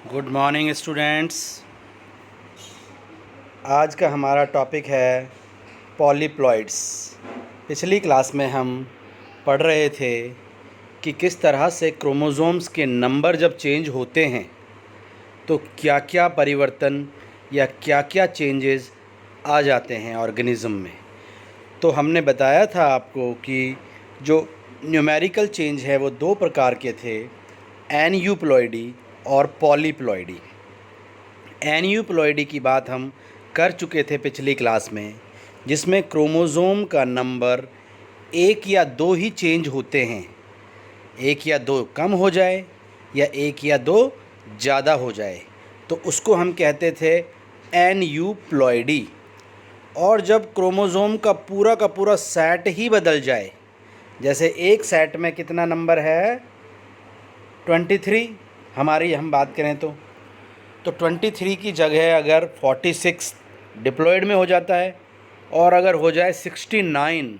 Good morning students. आज का हमारा टॉपिक है पॉलीप्लॉइड्स। पिछली क्लास में हम पढ़ रहे थे कि किस तरह से क्रोमोसोम्स के नंबर जब चेंज होते हैं तो क्या क्या परिवर्तन या क्या क्या चेंजेस आ जाते हैं ऑर्गेनिज़म में। तो हमने बताया था आपको कि जो न्यूमेरिकल चेंज है वो दो प्रकार के थे, एनयूप्लॉइडी और पॉलीप्लॉइडी। एनयूप्लॉइडी की बात हम कर चुके थे पिछली क्लास में, जिसमें क्रोमोसोम का नंबर एक या दो ही चेंज होते हैं, एक या दो कम हो जाए या एक या दो ज़्यादा हो जाए, तो उसको हम कहते थे एनयूप्लॉइडी। और जब क्रोमोसोम का पूरा सेट ही बदल जाए, जैसे एक सेट में कितना नंबर है 23, हमारी हम बात करें तो 23 की जगह अगर 46 डिप्लॉयड में हो जाता है और अगर हो जाए 69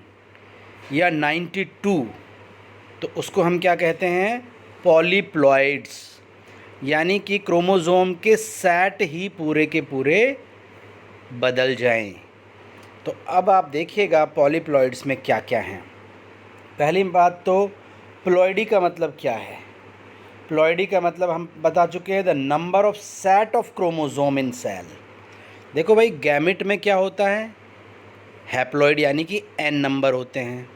या 92, तो उसको हम क्या कहते हैं, पॉलीप्लॉइड्स। यानी कि क्रोमोसोम के सेट ही पूरे के पूरे बदल जाएं। तो अब आप देखिएगा पॉलीप्लॉइड्स में क्या क्या हैं। पहली बात तो प्लॉइडी का मतलब क्या है। प्लॉइडी का मतलब हम बता चुके हैं, the number of set of chromosome in cell. देखो भाई, गैमिट में क्या होता है, हैप्लॉइड यानी कि n नंबर होते हैं,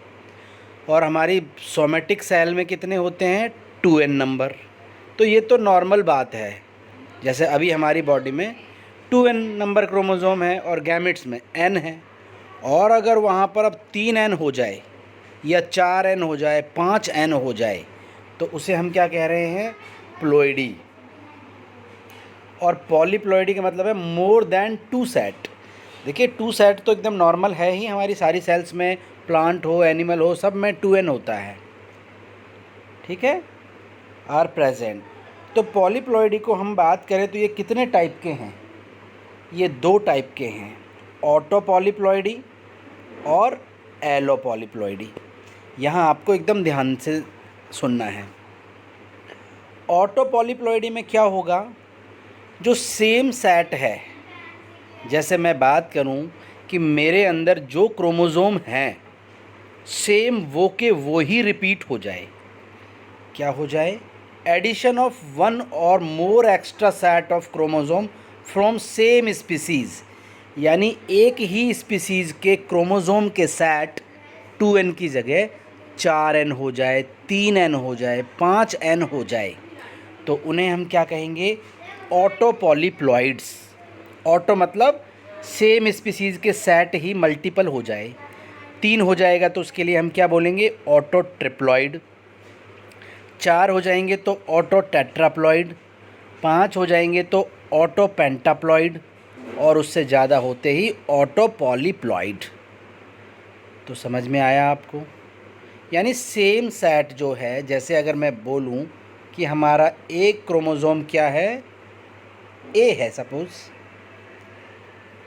और हमारी सोमेटिक सेल में कितने होते हैं, 2n नंबर। तो ये तो नॉर्मल बात है, जैसे अभी हमारी बॉडी में 2n नंबर क्रोमोसोम है और गैमिट्स में n है। और अगर वहाँ पर अब 3n हो जाए या 4n हो जाए, 5n हो जाए, तो उसे हम क्या कह रहे हैं, प्लॉइडी। और पॉलीप्लॉइडी का मतलब है मोर देन 2 सेट। देखिए 2 सेट तो एकदम नॉर्मल है ही, हमारी सारी सेल्स में, प्लांट हो एनिमल हो सब में 2n होता है, ठीक है, आर प्रेजेंट। तो पॉलीप्लॉइडी को हम बात करें तो ये कितने टाइप के हैं, ये 2 टाइप के हैं, ऑटो पॉलीप्लॉइडी और एलो पॉलीप्लॉइडी। यहाँ आपको एकदम ध्यान से सुनना है। ऑटो पॉलीप्लॉइडी में क्या होगा, जो सेम सेट है, जैसे मैं बात करूं कि मेरे अंदर जो क्रोमोसोम हैं सेम वो के वो ही रिपीट हो जाए। क्या हो जाए, एडिशन ऑफ वन और more extra set of chromosome from same species. यानी एक ही स्पीसीज़ के क्रोमोसोम के सेट 2n की जगह 4n हो जाए, 3n हो जाए, 5n हो जाए, तो उन्हें हम क्या कहेंगे, ऑटो पॉलीप्लॉइड्स। ऑटो मतलब सेम स्पीसीज़ के सेट ही मल्टीपल हो जाए। 3 हो जाएगा तो उसके लिए हम क्या बोलेंगे, ऑटो ट्रिप्लॉइड। 4 हो जाएंगे तो ऑटो टेट्राप्लॉइड। 5 हो जाएंगे तो ऑटो पेंटाप्लॉइड, और उससे ज़्यादा होते ही ऑटो पॉलीप्लॉइड। तो समझ में आया आपको। यानी सेम सेट जो है, जैसे अगर मैं बोलूं कि हमारा एक क्रोमोसोम क्या है, ए है सपोज़,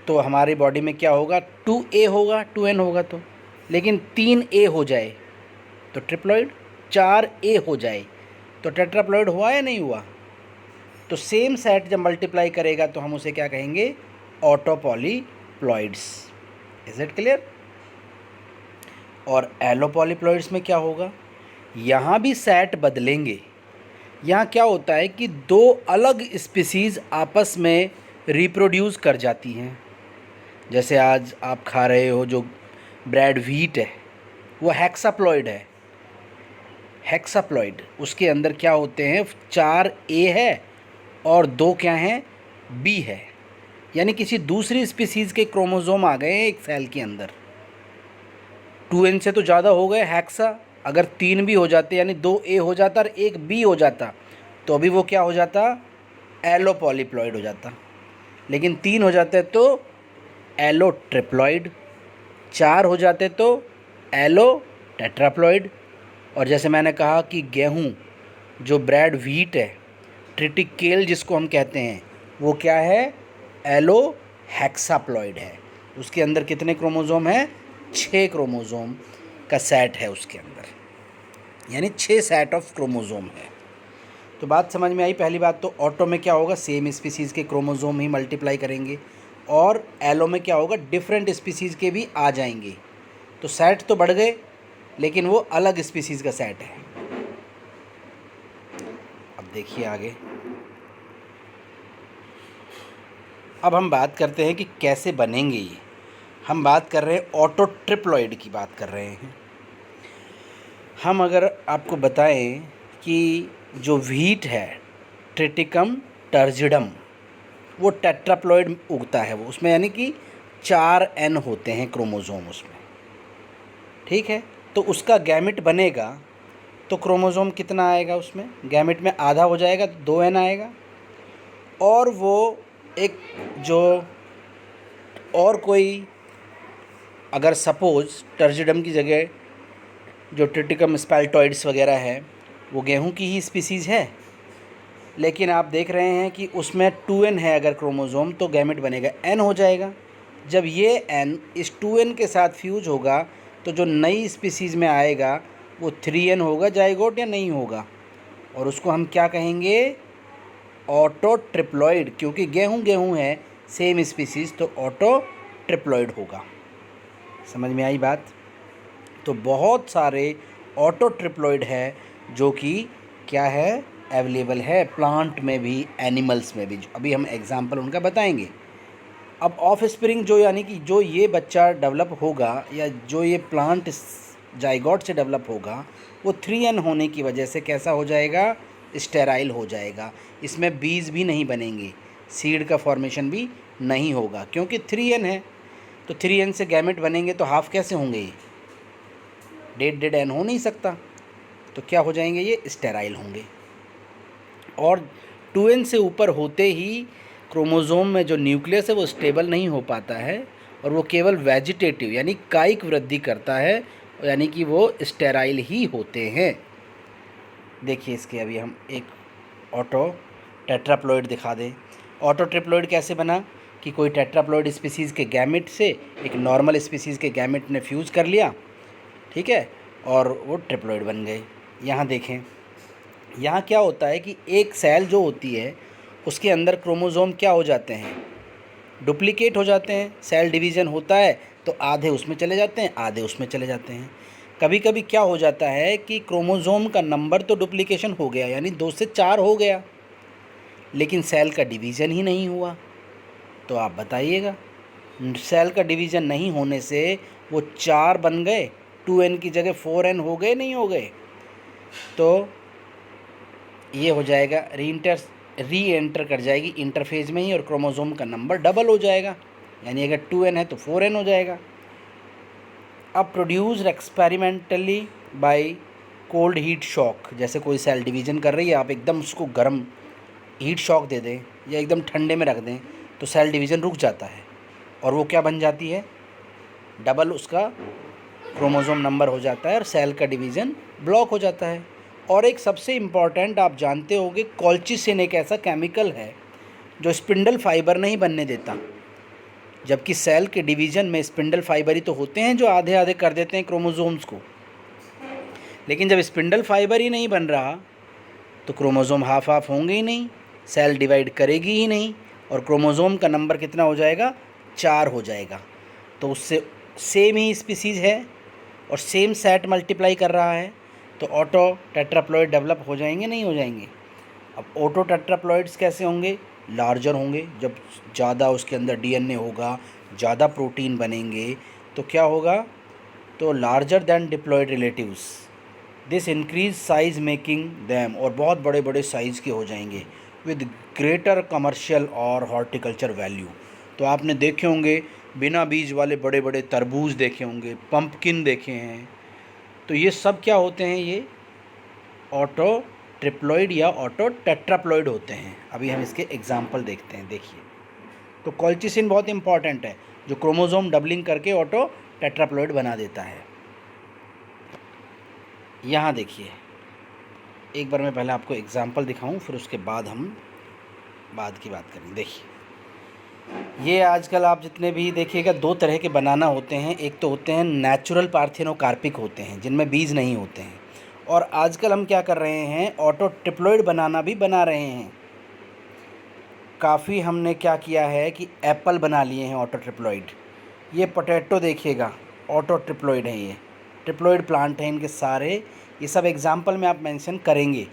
तो हमारी बॉडी में क्या होगा, 2a होगा, 2n होगा तो, लेकिन 3a हो जाए तो ट्रिप्लॉइड, 4a हो जाए तो टेट्राप्लॉइड हुआ या नहीं हुआ। तो सेम सेट जब मल्टीप्लाई करेगा तो हम उसे क्या कहेंगे, autopolyploids. Is it clear. और एलो पॉलीप्लॉइड्स में क्या होगा, यहाँ भी सेट बदलेंगे। यहाँ क्या होता है कि 2 अलग स्पीसीज़ आपस में रिप्रोड्यूस कर जाती हैं। जैसे आज आप खा रहे हो जो ब्रेड व्हीट है, वो हेक्साप्लॉइड है, हेक्साप्लॉइड। उसके अंदर क्या होते हैं, 4a है और 2 क्या हैं, b है। यानी किसी दूसरी स्पीसीज़ के क्रोमोसोम आ गए हैं एक सेल के अंदर। 2n से तो ज़्यादा हो गए हेक्सा। अगर 3 भी हो जाते, यानी 2a हो जाता और 1 b हो जाता, तो अभी वो क्या हो जाता, एलो पॉलीप्लॉइड हो जाता। लेकिन 3 हो जाते तो एलो ट्रिप्लॉइड, 4 हो जाते तो एलो टेट्राप्लॉइड। और जैसे मैंने कहा कि गेहूँ, जो ब्रेड व्हीट है, ट्रिटिकेल जिसको हम कहते हैं, वो क्या है, एलो हेक्साप्लॉइड है। उसके अंदर कितने क्रोमोसोम हैं, 6 क्रोमोसोम का सेट है उसके अंदर, यानी 6 सेट ऑफ क्रोमोसोम है। तो बात समझ में आई। पहली बात तो ऑटो में क्या होगा, सेम स्पीसीज़ के क्रोमोज़ोम ही मल्टीप्लाई करेंगे, और एलो में क्या होगा, डिफरेंट स्पीसीज़ के भी आ जाएंगे। तो सेट तो बढ़ गए, लेकिन वो अलग स्पीसीज़ का सेट है। अब देखिए आगे, अब हम बात करते हैं कि कैसे बनेंगे ये। हम बात कर रहे हैं ऑटो ट्रिप्लॉइड की बात कर रहे हैं। हम अगर आपको बताएं कि जो व्हीट है, ट्रिटिकम टर्जिडम, वो टेट्राप्लॉइड उगता है वो, उसमें यानी कि 4 N होते हैं क्रोमोज़ोम उसमें, ठीक है। तो उसका गैमेट बनेगा तो क्रोमोज़ोम कितना आएगा उसमें, गैमेट में आधा हो जाएगा तो 2 N आएगा। और वो एक जो और कोई अगर सपोज़ टर्जिडम की जगह जो ट्रिटिकम स्पेल्टॉइड्स वगैरह है वो गेहूं की ही स्पीसीज़ है, लेकिन आप देख रहे हैं कि उसमें 2N है अगर क्रोमोज़ोम, तो गैमेट बनेगा N हो जाएगा। जब ये N इस 2N के साथ फ्यूज होगा तो जो नई स्पीसीज़ में आएगा वो 3N होगा, जाइगोट या नहीं होगा, और उसको हम क्या कहेंगे, ऑटो ट्रिप्लॉइड। क्योंकि गेहूं है, सेम स्पीसीज़, तो ऑटो ट्रिप्लॉइड होगा। समझ में आई बात। तो बहुत सारे ऑटो ट्रिप्लॉइड है जो कि क्या है, अवेलेबल है, प्लांट में भी, एनिमल्स में भी। अभी हम एग्जांपल उनका बताएंगे। अब ऑफ स्प्रिंग जो यानी कि जो ये बच्चा डेवलप होगा या जो ये प्लांट जाइगोट से डेवलप होगा, वो 3N होने की वजह से कैसा हो जाएगा, स्टेराइल हो जाएगा। इसमें बीज भी नहीं बनेंगे, सीड का फॉर्मेशन भी नहीं होगा, क्योंकि 3N है। तो 3N से गैमेट बनेंगे तो हाफ कैसे होंगे, ये डेड N हो नहीं सकता, तो क्या हो जाएंगे, ये स्टेराइल होंगे। और 2N से ऊपर होते ही क्रोमोज़ोम में जो न्यूक्लियस है वो स्टेबल नहीं हो पाता है, और वो केवल वेजिटेटिव यानी कायिक वृद्धि करता है, यानी कि वो स्टेराइल ही होते हैं। देखिए इसके अभी हम एक ऑटो टेट्राप्लॉइड दिखा दें। ऑटो ट्रिप्लॉइड कैसे बना कि कोई टेट्राप्लॉइड स्पीसीज़ के गैमेट से एक नॉर्मल स्पीसीज़ के गैमेट ने फ्यूज़ कर लिया, ठीक है, और वो ट्रिप्लॉइड बन गए। यहाँ देखें, यहाँ क्या होता है कि एक सेल जो होती है उसके अंदर क्रोमोज़ोम क्या हो जाते हैं, डुप्लीकेट हो जाते हैं। सेल डिवीज़न होता है तो आधे उसमें चले जाते हैं, आधे उसमें चले जाते हैं। कभी कभी क्या हो जाता है कि क्रोमोज़ोम का नंबर तो डुप्लीकेशन हो गया, यानी 2 से 4 हो गया, लेकिन सेल का डिवीज़न ही नहीं हुआ। तो आप बताइएगा, सेल का डिवीज़न नहीं होने से वो 4 बन गए, 2N की जगह 4N हो गए, नहीं हो गए, तो ये हो जाएगा री एंटर कर जाएगी इंटरफेज में ही, और क्रोमोज़ोम का नंबर डबल हो जाएगा, यानी अगर 2N है तो 4N हो जाएगा। अब produced experimentally by cold heat shock, जैसे कोई सेल डिवीज़न कर रही है, आप एकदम उसको गर्म हीट शॉक दे दें या एकदम ठंडे में रख दें तो सेल डिवीज़न रुक जाता है, और वो क्या बन जाती है, डबल उसका क्रोमोज़ोम नंबर हो जाता है और सेल का डिवीज़न ब्लॉक हो जाता है। और एक सबसे इम्पॉर्टेंट आप जानते होंगे, कॉल्चिसिन एक ऐसा केमिकल है जो स्पिंडल फाइबर नहीं बनने देता, जबकि सेल के डिवीज़न में स्पिंडल फाइबर ही तो होते हैं जो आधे आधे कर देते हैं क्रोमोज़ोम्स को। लेकिन जब स्पिंडल फाइबर ही नहीं बन रहा तो क्रोमोज़ोम हाफ हाफ होंगे ही नहीं, सेल डिवाइड करेगी ही नहीं, और क्रोमोज़ोम का नंबर कितना हो जाएगा, 4 हो जाएगा। तो उससे सेम ही स्पीसीज़ है और सेम सेट मल्टीप्लाई कर रहा है, तो ऑटो टेट्राप्लॉइड डेवलप हो जाएंगे, नहीं हो जाएंगे। अब ऑटो टेट्राप्लॉइड्स कैसे होंगे, लार्जर होंगे, जब ज़्यादा उसके अंदर डीएनए होगा, ज़्यादा प्रोटीन बनेंगे तो क्या होगा, तो larger than diploid relatives, this increase size making them, और बहुत बड़े बड़े साइज़ के हो जाएंगे, विद ग्रेटर कमर्शियल और हॉर्टिकल्चर वैल्यू। तो आपने देखे होंगे बिना बीज वाले बड़े बड़े तरबूज देखे होंगे, पंपकिन देखे हैं, तो ये सब क्या होते हैं, ये ऑटो ट्रिप्लॉइड या ऑटो टेट्राप्लॉइड होते हैं। अभी हम इसके एग्जाम्पल देखते हैं। देखिए, तो कॉल्चिसिन बहुत इंपॉर्टेंट है, जो क्रोमोज़ोम डबलिंग करके ऑटो टेट्राप्लॉइड बना देता है। यहाँ देखिए, एक बार मैं पहले आपको एग्जाम्पल दिखाऊं, फिर उसके बाद हम बाद की बात करेंगे। देखिए, ये आजकल आप जितने भी देखिएगा 2 तरह के बनाना होते हैं। एक तो होते हैं नेचुरल पार्थेनोकार्पिक होते हैं, जिनमें बीज नहीं होते हैं, और आजकल हम क्या कर रहे हैं, ऑटो ट्रिप्लॉइड बनाना भी बना रहे हैं। काफ़ी हमने क्या किया है कि एप्पल बना लिए हैं ऑटो ट्रिप्लॉइड। ये पोटैटो देखिएगा, ऑटो ट्रिप्लॉइड है, ये ट्रिप्लॉइड प्लांट हैं इनके सारे। ये सब एग्जाम्पल में आप मेंशन करेंगे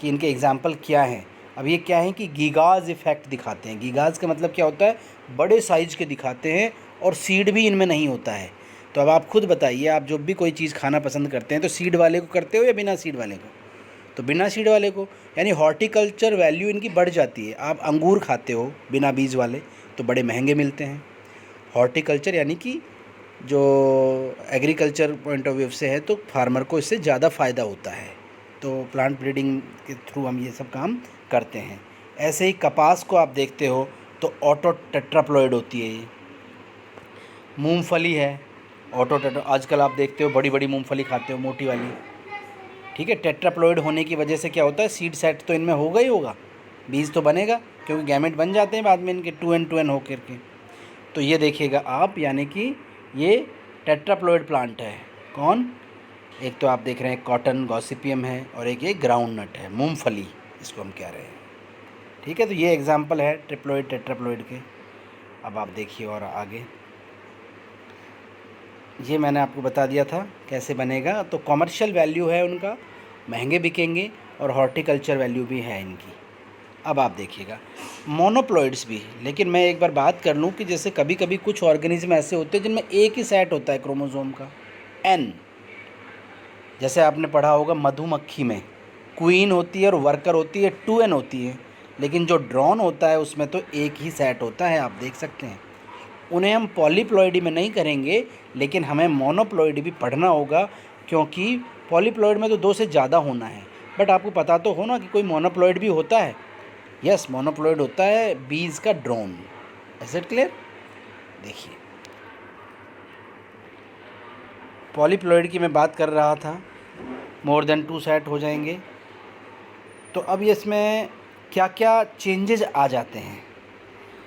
कि इनके एग्जाम्पल क्या हैं। अब ये क्या है कि गीगाज इफ़ेक्ट दिखाते हैं। गीगाज का मतलब क्या होता है, बड़े साइज़ के दिखाते हैं और सीड भी इनमें नहीं होता है। तो अब आप खुद बताइए, आप जब भी कोई चीज़ खाना पसंद करते हैं तो सीड वाले को करते हो या बिना सीड वाले को? तो बिना सीड वाले को, यानी हॉर्टिकल्चर वैल्यू इनकी बढ़ जाती है। आप अंगूर खाते हो बिना बीज वाले तो बड़े महंगे मिलते हैं। हॉर्टिकल्चर यानी कि जो एग्रीकल्चर पॉइंट ऑफ व्यू से है तो फार्मर को इससे ज़्यादा फ़ायदा होता है। तो प्लांट ब्रीडिंग के थ्रू हम ये सब काम करते हैं। ऐसे ही कपास को आप देखते हो तो ऑटो टेट्राप्लॉइड होती है ये। मूंगफली है, ऑटो टेट्रा, आजकल आप देखते हो बड़ी बड़ी मूंगफली खाते हो, मोटी वाली, ठीक है। टेट्राप्लॉइड होने की वजह से क्या होता है, सीड सेट तो इनमें होगा ही होगा, बीज तो बनेगा, क्योंकि गैमेट बन जाते हैं बाद में इनके 2n2n हो करके। तो ये देखिएगा आप, यानी कि ये टेट्राप्लॉइड प्लांट है। कौन? एक तो आप देख रहे हैं कॉटन गॉसिपियम है और एक ये ग्राउंड नट है, मूंगफली इसको हम कह रहे हैं, ठीक है। तो ये एग्जांपल है ट्रिप्लॉइड टेट्राप्लॉइड के। अब आप देखिए और आगे, ये मैंने आपको बता दिया था कैसे बनेगा। तो कॉमर्शियल वैल्यू है उनका, महंगे बिकेंगे, और हॉर्टिकल्चर वैल्यू भी है इनकी। अब आप देखिएगा मोनोप्लॉइड्स भी। लेकिन मैं एक बार बात कर लूँ कि जैसे कभी कभी कुछ ऑर्गेनिज्म ऐसे होते हैं जिनमें एक ही सेट होता है क्रोमोसोम का, एन। जैसे आपने पढ़ा होगा मधुमक्खी में क्वीन होती है और वर्कर होती है, 2n होती है। लेकिन जो ड्रोन होता है उसमें तो एक ही सेट होता है, आप देख सकते हैं। उन्हें हम पॉलीप्लॉइडी में नहीं करेंगे, लेकिन हमें मोनोप्लॉइडी भी पढ़ना होगा, क्योंकि पॉलीप्लॉइड में तो 2 से ज़्यादा होना है। बट आपको पता तो हो ना कि कोई मोनोप्लॉइड भी होता है। यस, मोनोप्लॉइड होता है बीज का ड्रोन। Is it clear? देखिए, पॉलीप्लॉइड की मैं बात कर रहा था, मोर देन 2 सेट हो जाएंगे। तो अब ये इसमें क्या क्या चेंजेस आ जाते हैं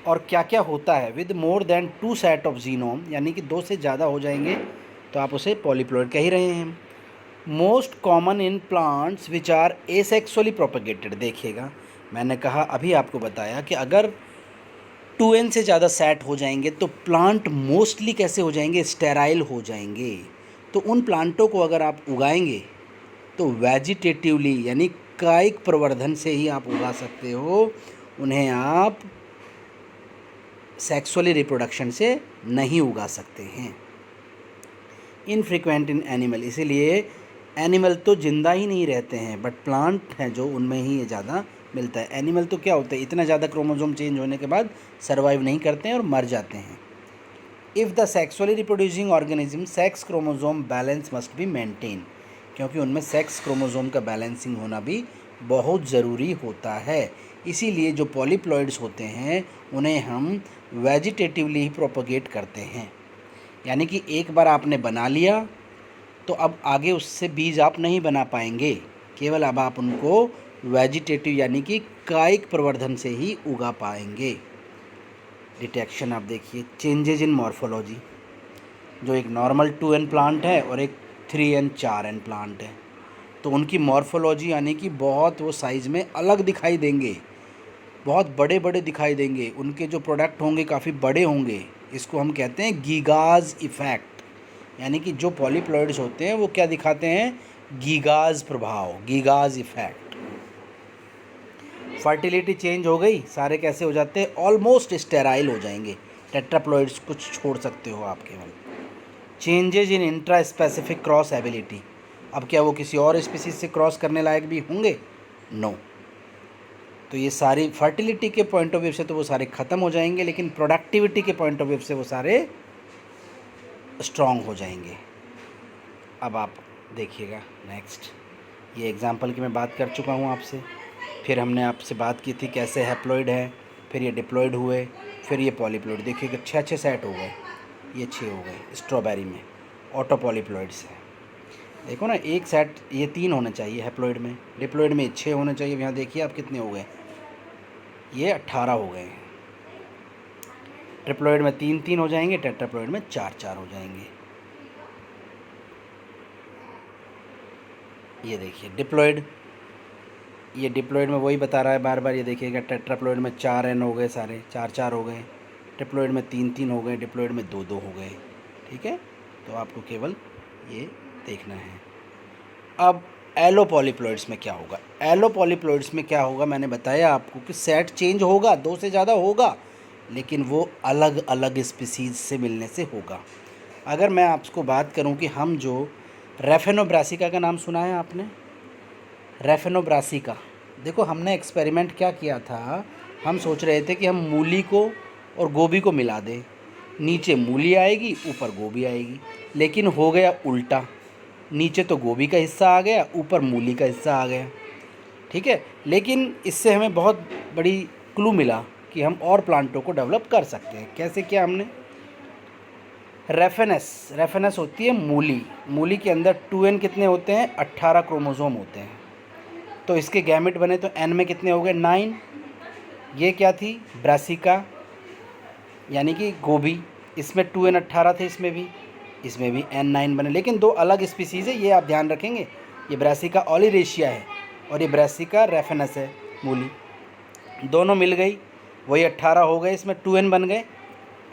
और क्या क्या होता है with more than 2 set of genome, यानी कि 2 से ज़्यादा हो जाएंगे तो आप उसे पॉलीप्लॉइड कह ही रहे हैं। Most common in plants which are asexually propagated. देखिएगा, मैंने कहा अभी आपको बताया कि अगर 2n से ज़्यादा सेट हो जाएंगे तो प्लांट मोस्टली कैसे हो जाएंगे, स्टेराइल हो जाएंगे। तो उन प्लांटों को अगर आप उगाएंगे तो वेजिटेटिवली यानी कायिक प्रवर्धन से ही आप उगा सकते हो, उन्हें आप सेक्सुअली रिप्रोडक्शन से नहीं उगा सकते हैं। इनफ्रीक्वेंट इन एनिमल, इसीलिए एनिमल तो ज़िंदा ही नहीं रहते हैं, बट प्लांट हैं जो उनमें ही ये ज़्यादा मिलता है। एनिमल तो क्या होता है, इतना ज़्यादा क्रोमोसोम चेंज होने के बाद सर्वाइव नहीं करते हैं और मर जाते हैं। If the sexually reproducing organism sex chromosome balance must be maintain, क्योंकि उनमें सेक्स क्रोमोसोम का बैलेंसिंग होना भी बहुत ज़रूरी होता है। इसीलिए जो पॉलीप्लॉइड्स होते हैं उन्हें हम वेजिटेटिवली ही प्रोपगेट करते हैं, यानी कि एक बार आपने बना लिया तो अब आगे उससे बीज आप नहीं बना पाएंगे, केवल अब आप उनको वेजिटेटिव यानी कि कायिक प्रवर्धन से ही उगा पाएंगे। डिटेक्शन आप देखिए, चेंजेज इन मॉर्फोलॉजी, जो एक नॉर्मल 2n प्लांट है और एक 3n 4n प्लांट है, तो उनकी मॉर्फोलॉजी यानी कि बहुत वो साइज़ में अलग दिखाई देंगे, बहुत बड़े बड़े दिखाई देंगे, उनके जो प्रोडक्ट होंगे काफ़ी बड़े होंगे। इसको हम कहते हैं गीगाज इफ़ेक्ट, यानी कि जो पॉलीप्लॉइड्स होते हैं वो क्या दिखाते हैं, गीगाज प्रभाव, गीगाज इफ़ेक्ट। फर्टिलिटी चेंज हो गई, सारे कैसे हो जाते हैं, ऑलमोस्ट स्टेराइल हो जाएंगे। टेट्राप्लॉइड्स कुछ छोड़ सकते हो आप केवल। Changes in intra specific cross ability, अब क्या वो किसी और स्पीसीज से क्रॉस करने लायक भी होंगे? नो। तो ये सारी फर्टिलिटी के पॉइंट ऑफ व्यू से तो वो सारे ख़त्म हो जाएंगे, लेकिन प्रोडक्टिविटी के पॉइंट ऑफ व्यू से वो सारे स्ट्रॉन्ग हो जाएंगे। अब आप देखिएगा नेक्स्ट, ये एग्जांपल की मैं बात कर चुका हूँ आपसे। फिर हमने आपसे बात की थी कैसे हैप्लॉइड है, फिर ये डिप्लॉइड हुए, फिर ये पॉलीप्लॉइड। देखिएगा 6 सेट हो गए, ये 6 हो गए स्ट्रॉबेरी में, ऑटो पॉलीप्लॉइड्स है। देखो ना, एक सेट ये 3 होने चाहिए हैप्लॉइड में, डिप्लॉइड में 6 होने चाहिए। यहाँ देखिए आप कितने हो गए, ये 18 हो गए हैं। ट्रिप्लॉइड में 3 हो जाएंगे, टेट्राप्लॉइड में 4 हो जाएंगे। ये देखिए डिप्लॉयड, ये डिप्लॉयड में वही बता रहा है बार बार। ये देखिएगा टेट्राप्लॉयड में 4 एन हो गए, सारे 4 4 हो गए, डिप्लॉयड में 3 3 हो गए, डिप्लॉयड में 2 2 हो गए। ठीक है, तो आपको केवल ये देखना है। अब एलो पॉलीप्लॉइड्स में क्या होगा? एलो पॉलीप्लॉइड्स में क्या होगा, मैंने बताया आपको कि सेट चेंज होगा, 2 से ज़्यादा होगा, लेकिन वो अलग अलग स्पीसीज़ से मिलने से होगा। अगर मैं आपको बात करूं कि हम जो रैफेनोब्रासिका का नाम सुना है आपने? रैफेनोब्रासिका, देखो हमने एक्सपेरिमेंट क्या किया था, हम सोच रहे थे कि हम मूली को और गोभी को मिला दें, नीचे मूली आएगी ऊपर गोभी आएगी, लेकिन हो गया उल्टा, नीचे तो गोभी का हिस्सा आ गया, ऊपर मूली का हिस्सा आ गया। ठीक है, लेकिन इससे हमें बहुत बड़ी क्लू मिला कि हम और प्लांटों को डेवलप कर सकते हैं। कैसे किया हमने? रेफेनस होती है मूली, मूली के अंदर 2n कितने होते हैं? 18 क्रोमोसोम होते हैं। तो इसके गैमेट बने तो n में कितने हो गए? 9। ये क्या थी? ब्रासिका, यानी कि गोभी, इसमें 2n 18 थे, इसमें भी n 9 बने, लेकिन 2 अलग स्पीसीज़ है, ये आप ध्यान रखेंगे। ये ब्रासिका ओलिरेशिया है और ये ब्रासिका रेफेनस है मूली। दोनों मिल गई, वही 18 हो गए, इसमें 2n बन गए,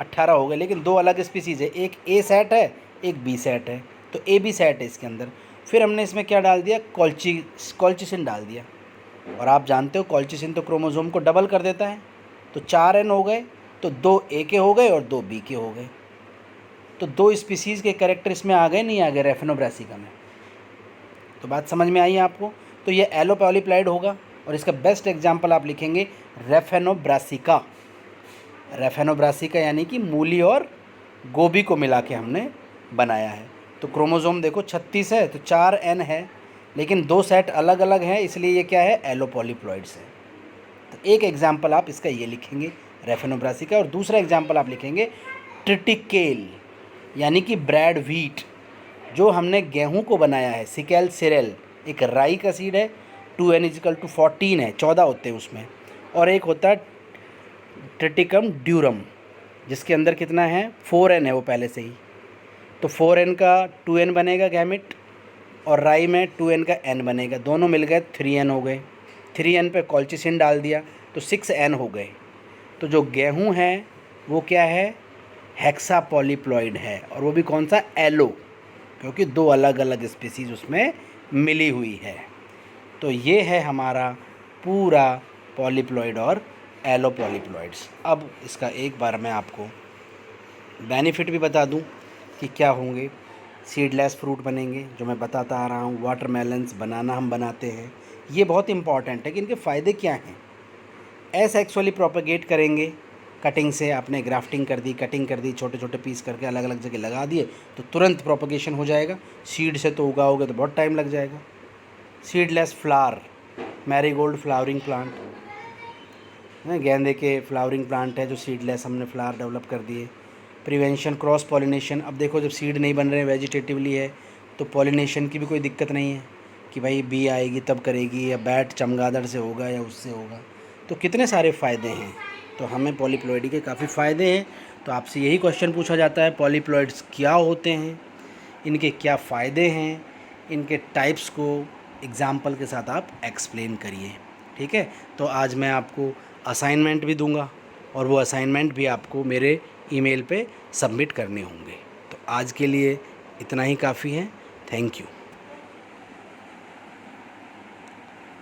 18 हो गए, लेकिन 2 अलग स्पीसीज़ है, एक ए सेट है एक बी सेट है, तो ए बी सेट है इसके अंदर। फिर हमने इसमें क्या डाल दिया? कॉल्चिसिन डाल दिया, और आप जानते हो कॉल्चिसिन तो क्रोमोसोम को डबल कर देता है। तो 4n हो गए, तो 2 ए के हो गए और 2 बी के हो गए, तो 2 स्पीसीज़ के कैरेक्टर इसमें आ गए, नहीं आ गए रैफेनोब्रासिका में? तो बात समझ में आई आपको? तो ये एलो पॉलीप्लॉइड होगा, और इसका बेस्ट एग्जाम्पल आप लिखेंगे रैफेनोब्रासिका। रैफेनोब्रासिका यानी कि मूली और गोभी को मिला के हमने बनाया है। तो क्रोमोसोम देखो 36 है, तो 4 n है, लेकिन 2 सेट अलग अलग हैं, इसलिए ये क्या है? एलो पॉलीप्लॉइड्स है। तो एक एग्जाम्पल आप इसका ये लिखेंगे रैफेनोब्रासिका, और दूसरा एग्जाम्पल आप लिखेंगे ट्रिटिकेल, यानी कि ब्रेड व्हीट, जो हमने गेहूं को बनाया है। सिकेल सिरेल एक राई का सीड है, 2n = 14 है, 14 होते हैं उसमें, और एक होता है ट्रिटिकम ड्यूरम, जिसके अंदर कितना है? 4n है वो पहले से ही, तो 4n का 2n बनेगा गैमेट, और राई में 2n का n बनेगा, दोनों मिल गए 3n हो गए। 3n पे कॉल्चिसिन डाल दिया तो 6n हो गए। तो जो गेहूं है वो क्या है? हेक्सा पॉलीप्लॉइड है, और वो भी कौन सा? एलो, क्योंकि 2 अलग अलग स्पीसीज़ उसमें मिली हुई है। तो ये है हमारा पूरा पॉलीप्लॉइड और एलो पॉलीप्लॉइड्स। अब इसका एक बार मैं आपको बेनिफिट भी बता दूं कि क्या होंगे। सीडलेस फ्रूट बनेंगे, जो मैं बताता आ रहा हूँ। वाटरमेलन्स, बनाना हम बनाते हैं, ये बहुत इंपॉर्टेंट है कि इनके फ़ायदे क्या हैं। एसेक्सुअली प्रोपेगेट करेंगे, कटिंग से आपने ग्राफ्टिंग कर दी, कटिंग कर दी, छोटे छोटे पीस करके अलग अलग जगह लगा दिए, तो तुरंत प्रोपेगेशन हो जाएगा। सीड से तो उगाओगे तो बहुत टाइम लग जाएगा। Seedless flower, marigold flowering plant है, गेंदे के फ्लावरिंग प्लांट है जो सीडलेस, हमने फ्लावर डेवलप कर दिए। प्रिवेंशन क्रॉस पॉलिनेशन, अब देखो जब सीड नहीं बन रहे, वेजिटेटिवली है, तो पॉलिनेशन की भी कोई दिक्कत नहीं है कि भाई बी आएगी तब करेगी, या बैट चमगादड़ से होगा या उससे होगा। तो कितने सारे फ़ायदे हैं। तो हमें पॉलीप्लॉइडी के काफ़ी फ़ायदे हैं। तो आपसे यही क्वेश्चन पूछा जाता है, पॉलीप्लॉइड्स क्या होते हैं, इनके क्या फ़ायदे हैं, इनके टाइप्स को एग्ज़ाम्पल के साथ आप एक्सप्लेन करिए। ठीक है, तो आज मैं आपको असाइनमेंट भी दूंगा, और वो असाइनमेंट भी आपको मेरे ईमेल पे सबमिट करने होंगे। तो आज के लिए इतना ही काफ़ी है। Thank you.